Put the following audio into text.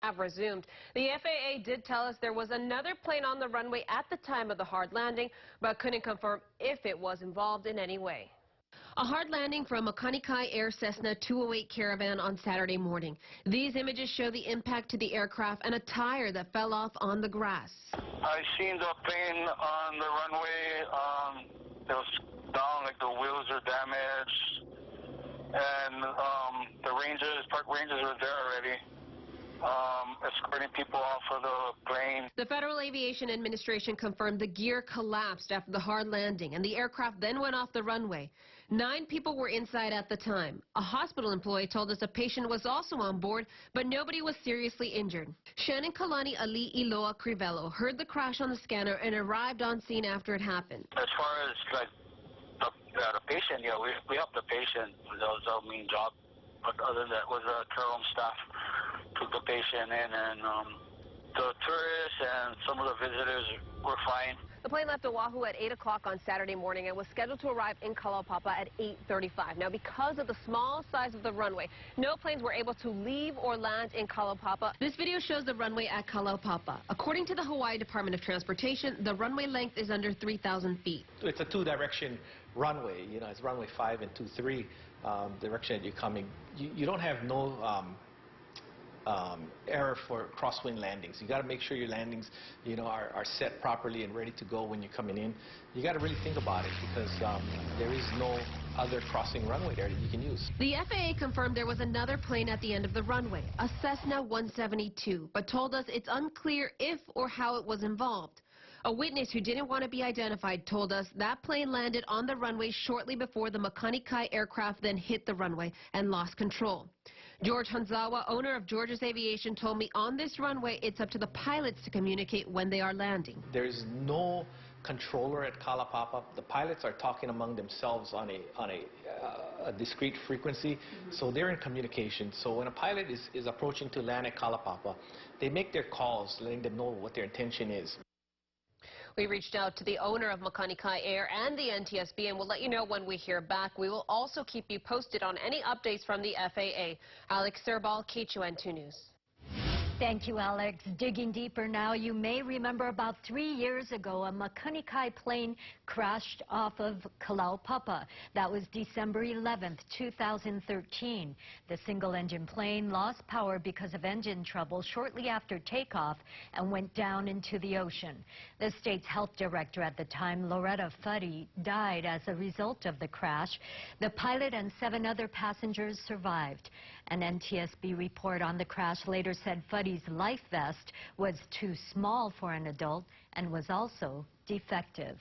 have resumed. The FAA did tell us there was another plane on the runway at the time of the hard landing, but couldn't confirm if it was involved in any way. A hard landing from a Makani Air Cessna 208 Caravan on Saturday morning. These images show the impact to the aircraft and a tire that fell off on the grass. I seen the plane on the runway. It was down, like the wheels are damaged, and the park rangers were there already, escorting people off of the plane. The Federal Aviation Administration confirmed the gear collapsed after the hard landing, and the aircraft then went off the runway. 9 people were inside at the time. A hospital employee told us a patient was also on board, but nobody was seriously injured. Shannon Kalani Ali Iloa Crivello heard the crash on the scanner and arrived on scene after it happened. As far as like the patient, yeah, we helped the patient. That was our main job. But other than that, was the care home staff took the patient in, and the tourists and some of the visitors were fine. The plane left Oahu at 8 o'clock on Saturday morning and was scheduled to arrive in Kalaupapa at 8:35. Now, because of the small size of the runway, no planes were able to leave or land in Kalaupapa. This video shows the runway at Kalaupapa. According to the Hawaii Department of Transportation, the runway length is under 3,000 feet. It's a two-direction runway. You know, it's runway 5 and 23 direction that you're coming. You don't have no error for crosswind landings. You got to make sure your landings, you know, are set properly and ready to go when you're coming in. You got to really think about it because there is no other crossing runway there that you can use. The FAA confirmed there was another plane at the end of the runway, a Cessna 172, but told us it's unclear if or how it was involved. A witness who didn't want to be identified told us that plane landed on the runway shortly before the Makani aircraft then hit the runway and lost control. George Hanzawa, owner of George's Aviation, told me on this runway it's up to the pilots to communicate when they are landing. There's no controller at Kalaupapa. The pilots are talking among themselves on a discrete frequency, so they're in communication. So when a pilot is approaching to land at Kalaupapa, they make their calls, letting them know what their intention is. We reached out to the owner of Makani Air and the NTSB, and we'll let you know when we hear back. We will also keep you posted on any updates from the FAA. Alex Serbal, KHON2 News. Thank you, Alex. Digging deeper now, you may remember about 3 years ago, a Makani plane crashed off of Kalaupapa. That was December 11th, 2013. The single-engine plane lost power because of engine trouble shortly after takeoff and went down into the ocean. The state's health director at the time, Loretta Fuddy, died as a result of the crash. The pilot and 7 other passengers survived. An NTSB report on the crash later said Fuddy's life vest was too small for an adult and was also defective.